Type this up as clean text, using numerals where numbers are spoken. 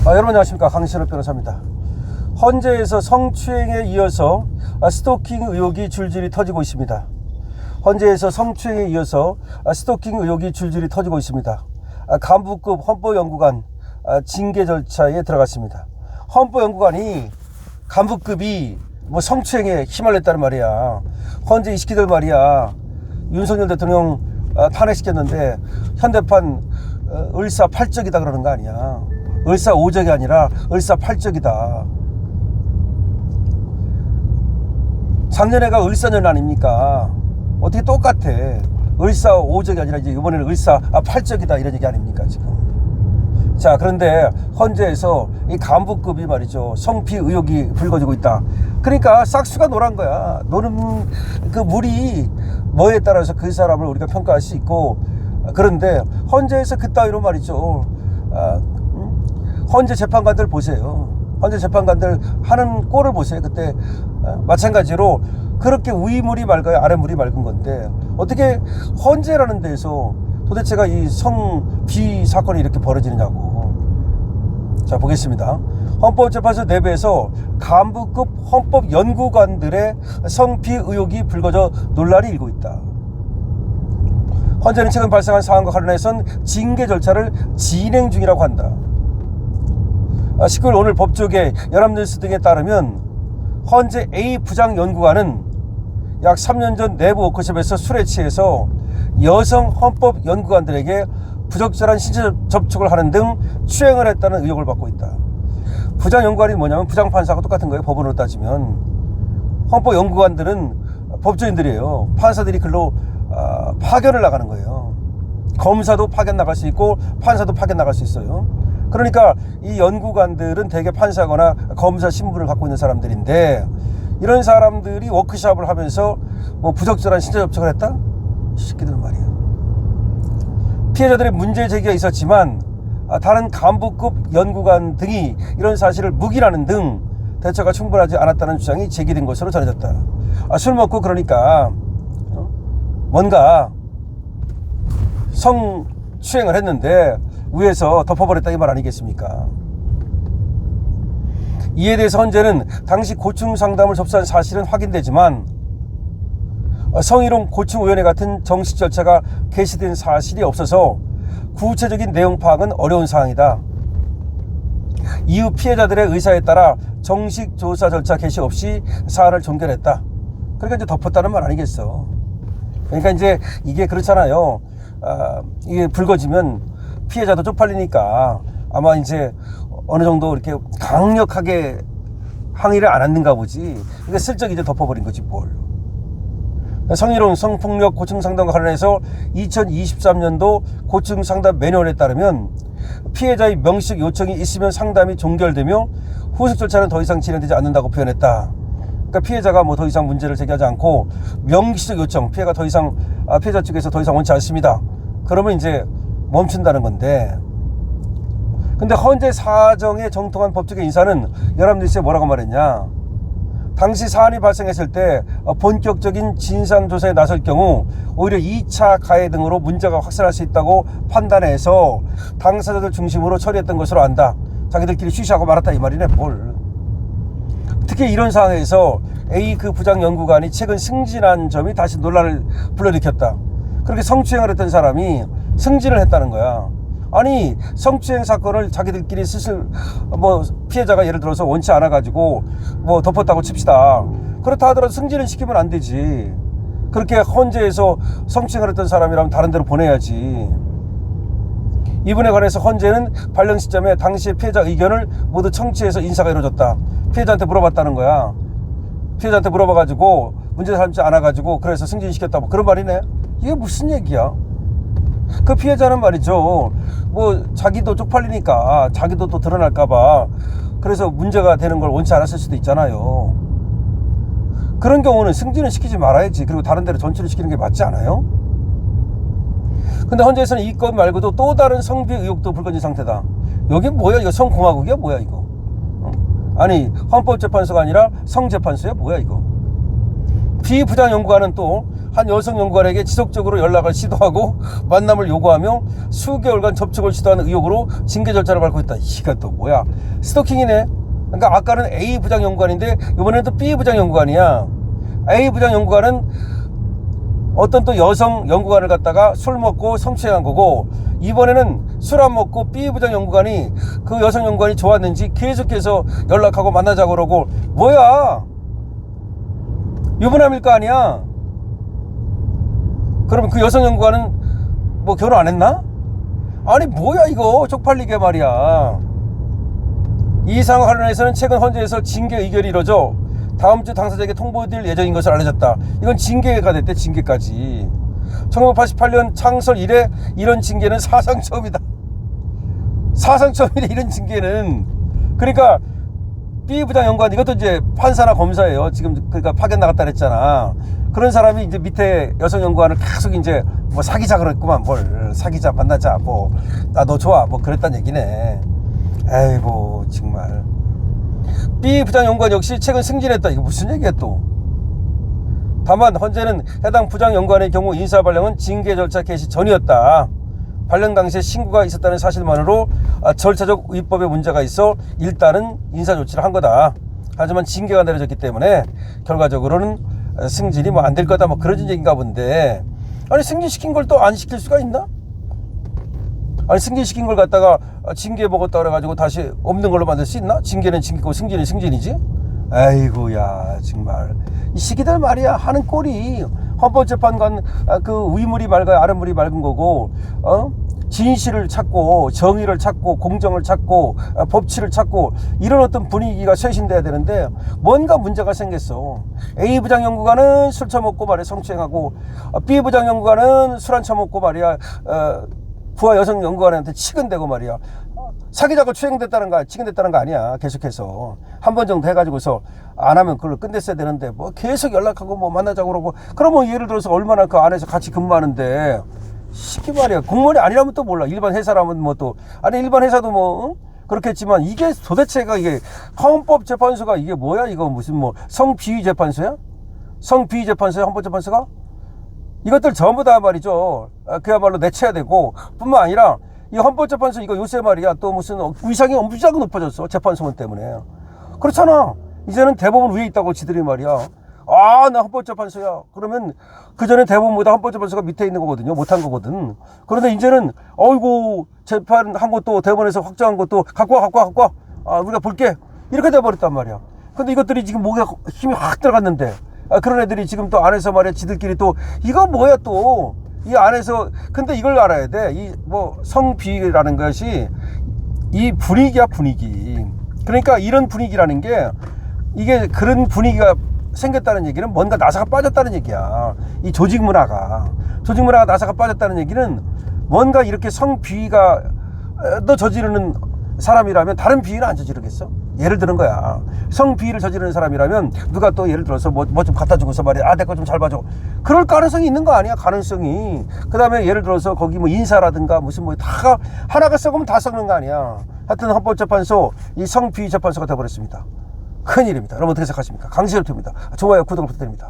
여러분 안녕하십니까, 강신호 변호사입니다. 헌재에서 성추행에 이어서 스토킹 의혹이 줄줄이 터지고 있습니다. 헌재에서 성추행에 이어서 스토킹 의혹이 줄줄이 터지고 있습니다. 간부급 헌법연구관 징계 절차에 들어갔습니다. 헌법연구관이 간부급이 성추행에 휘말렸다는 말이야. 헌재 이 시기들 말이야, 윤석열 대통령 탄핵시켰는데 현대판 을사팔적이다 그러는 거 아니야. 을사오적이 아니라 을사팔적이다. 작년에가 을사년 아닙니까? 어떻게 똑같아. 을사오적이 아니라 이제 이번에는 을사팔적이다 이런 얘기 아닙니까 지금. 자, 그런데 헌재에서 이 간부급이 말이죠, 성피 의혹이 불거지고 있다. 그러니까 싹수가 노란 거야. 노는 그 물이 뭐에 따라서 그 사람을 우리가 평가할 수 있고, 그런데 헌재에서 그따위로 말이죠, 헌재 재판관들 보세요. 헌재 재판관들 하는 꼴을 보세요. 그때 마찬가지로 그렇게 위물이 맑아요, 아랫물이 맑은 건데 어떻게 헌재라는 데에서 도대체가 이 성비 사건이 이렇게 벌어지느냐고. 자, 보겠습니다. 헌법재판소 내부에서 간부급 헌법연구관들의 성비 의혹이 불거져 논란이 일고 있다. 헌재는 최근 발생한 사안과 관련해선 징계 절차를 진행 중이라고 한다. 19일 오늘 법조계, 연합뉴스 등에 따르면 헌재 A 부장연구관은 약 3년 전 내부 워크숍에서 술에 취해서 여성 헌법연구관들에게 부적절한 신체 접촉을 하는 등 추행을 했다는 의혹을 받고 있다. 부장연구관이 뭐냐면 부장판사하고 똑같은 거예요. 법원으로 따지면. 헌법연구관들은 법조인들이에요. 판사들이 글로 파견을 나가는 거예요. 검사도 파견 나갈 수 있고 판사도 파견 나갈 수 있어요. 그러니까 이 연구관들은 대개 판사거나 검사 신분을 갖고 있는 사람들인데, 이런 사람들이 워크숍을 하면서 부적절한 신체 접촉을 했다? 새끼들 말이야. 피해자들의 문제 제기가 있었지만 다른 간부급 연구관 등이 이런 사실을 묵인하는 등 대처가 충분하지 않았다는 주장이 제기된 것으로 전해졌다. 술 먹고 그러니까 뭔가 성추행을 했는데 위에서 덮어버렸다 이 말 아니겠습니까? 이에 대해서 헌재는 당시 고충 상담을 접수한 사실은 확인되지만 성희롱 고충위원회 같은 정식 절차가 개시된 사실이 없어서 구체적인 내용 파악은 어려운 사항이다. 이후 피해자들의 의사에 따라 정식 조사 절차 개시 없이 사안을 종결했다. 그러니까 이제 덮었다는 말 아니겠어. 그러니까 이제 이게 그렇잖아요. 이게 불거지면 피해자도 쪽팔리니까 아마 이제 어느 정도 이렇게 강력하게 항의를 안 했는가 보지. 그러니까 슬쩍 이제 덮어버린 거지 뭘. 성희롱, 성폭력 고충상담과 관련해서 2023년도 고충상담 매뉴얼에 따르면 피해자의 명시적 요청이 있으면 상담이 종결되며 후속 절차는 더 이상 진행되지 않는다고 표현했다. 그러니까 피해자가 더 이상 문제를 제기하지 않고 명시적 요청, 피해가 더 이상 피해자 측에서 더 이상 원치 않습니다. 그러면 이제 멈춘다는 건데, 근데 헌재 사정에 정통한 법조계 인사는 연합뉴스에 뭐라고 말했냐. 당시 사안이 발생했을 때 본격적인 진상조사에 나설 경우 오히려 2차 가해 등으로 문제가 확산할 수 있다고 판단해서 당사자들 중심으로 처리했던 것으로 안다. 자기들끼리 쉬쉬하고 말았다 이 말이네 뭘. 특히 이런 상황에서 A 그 부장연구관이 최근 승진한 점이 다시 논란을 불러일으켰다. 그렇게 성추행을 했던 사람이 승진을 했다는 거야. 아니, 성추행 사건을 자기들끼리 스스로 피해자가 예를 들어서 원치 않아 가지고 덮었다고 칩시다. 그렇다 하더라도 승진을 시키면 안 되지. 그렇게 헌재에서 성추행을 했던 사람이라면 다른 데로 보내야지. 이분에 관해서 헌재는 발령 시점에 당시의 피해자 의견을 모두 청취해서 인사가 이루어졌다. 피해자한테 물어봤다는 거야. 피해자한테 물어봐가지고 문제 삼지 않아가지고 그래서 승진시켰다 그런 말이네. 이게 무슨 얘기야? 그 피해자는 말이죠, 자기도 쪽팔리니까 자기도 또 드러날까봐 그래서 문제가 되는 걸 원치 않았을 수도 있잖아요. 그런 경우는 승진을 시키지 말아야지. 그리고 다른 데로 전출을 시키는 게 맞지 않아요? 근데 헌재에서는 이 건 말고도 또 다른 성비 의혹도 불거진 상태다. 여기 뭐야? 이거 성공화국이야? 뭐야 이거? 아니, 헌법재판소가 아니라 성재판소야? 뭐야 이거? B 부장연구관은 또 한 여성 연구관에게 지속적으로 연락을 시도하고 만남을 요구하며 수개월간 접촉을 시도하는 의혹으로 징계 절차를 밟고 있다. 이가 또 뭐야? 스토킹이네. 그러니까 아까는 A 부장 연구관인데 이번에는 또 B 부장 연구관이야. A 부장 연구관은 어떤 또 여성 연구관을 갖다가 술 먹고 성추행한 거고, 이번에는 술 안 먹고 B 부장 연구관이 그 여성 연구관이 좋았는지 계속해서 연락하고 만나자고 그러고. 뭐야? 유부남일 거 아니야? 그러면 그 여성 연구관은 뭐 결혼 안 했나? 아니 뭐야 이거 쪽팔리게 말이야. 이 상황 관련해서는 최근 헌재에서 징계 의결이 이뤄져 다음 주 당사자에게 통보될 예정인 것을 알려졌다. 이건 징계가 됐대. 징계까지. 1988년 창설 이래 이런 징계는 사상 처음이다. 사상 처음이래 이런 징계는. 그러니까 B 부장 연구관, 이것도 이제 판사나 검사예요. 지금 그러니까 파견 나갔다 그랬잖아. 그런 사람이 이제 밑에 여성 연구관을 계속 이제 뭐 사귀자 그랬구만. 뭘 사귀자, 만나자, 뭐 나 너 좋아, 뭐 그랬단 얘기네. 아이고 정말. B 부장 연구관 역시 최근 승진했다. 이거 무슨 얘기야 또. 다만 헌재는 해당 부장 연구관의 경우 인사 발령은 징계 절차 개시 전이었다. 발령 당시에 신고가 있었다는 사실만으로 절차적 위법에 문제가 있어 일단은 인사 조치를 한 거다. 하지만 징계가 내려졌기 때문에 결과적으로는 승진이 뭐 안 될 거다, 뭐 그런 얘기인가 본데. 아니 승진시킨 걸 또 안 시킬 수가 있나? 아니 승진시킨 걸 갖다가 징계 먹었다 그래가지고 다시 없는 걸로 만들 수 있나? 징계는 징계고 승진은 승진이지. 아이고야 정말 이 시기들 말이야 하는 꼴이. 헌법재판관 그 위물이 맑아야 아랫물이 맑은 거고, 진실을 찾고 정의를 찾고 공정을 찾고 법치를 찾고 이런 어떤 분위기가 쇄신돼야 되는데 뭔가 문제가 생겼어. A 부장 연구관은 술 처먹고 말이야 성추행하고, B 부장 연구관은 술 안 처먹고 말이야 부하 여성 연구관한테 치근대고 말이야 사귀자고 추행됐다는 거, 치근됐다는 거 아니야. 계속해서 한 번 정도 해가지고서 안 하면 그걸 끝냈어야 되는데 뭐 계속 연락하고 뭐 만나자고 그러고. 그러면 예를 들어서 얼마나 그 안에서 같이 근무하는데 시기 말이야. 공무원이 아니라면 또 몰라. 일반 회사라면 뭐 또, 아니 일반 회사도 뭐 그렇겠지만 이게 도대체가 이게 헌법재판소가 이게 뭐야? 이거 무슨 뭐 성비위재판소야? 성비위재판소야 헌법재판소가? 이것들 전부 다 말이죠. 그야말로 내쳐야 되고, 뿐만 아니라 이 헌법재판소 이거 요새 말이야 또 무슨 위상이 엄청 높아졌어. 재판소문 때문에. 그렇잖아. 이제는 대법원 위에 있다고 지들이 말이야. 나 헌법재판소야. 그러면 그전에 대법원보다 헌법재판소가 밑에 있는 거거든요. 못한 거거든. 그런데 이제는 어이구 재판한 것도 대법원에서 확정한 것도 갖고 와. 우리가 볼게. 이렇게 돼버렸단 말이야. 근데 이것들이 지금 목에 힘이 확 들어갔는데, 그런 애들이 지금 또 안에서 말이야 지들끼리 또 이거 뭐야 또 이 안에서. 근데 이걸 알아야 돼. 이 뭐 성비라는 것이 이 분위기야 분위기. 그러니까 이런 분위기라는 게 이게 그런 분위기가 생겼다는 얘기는 뭔가 나사가 빠졌다는 얘기야. 이 조직 문화가 나사가 빠졌다는 얘기는 뭔가 이렇게 성비위가 너 저지르는 사람이라면 다른 비위는 안 저지르겠어? 예를 드는 거야. 성비위를 저지르는 사람이라면 누가 또 예를 들어서 뭐 좀 갖다 주고서 말이야 내 거 좀 잘 봐줘. 그럴 가능성이 있는 거 아니야. 가능성이. 그 다음에 예를 들어서 거기 뭐 인사라든가 무슨 뭐 다 하나가 썩으면 다 썩는 거 아니야. 하여튼 헌법재판소 이 성비위 재판소가 돼버렸습니다. 큰일입니다. 여러분 어떻게 생각하십니까? 강시열투입니다. 좋아요 구독을 부탁드립니다.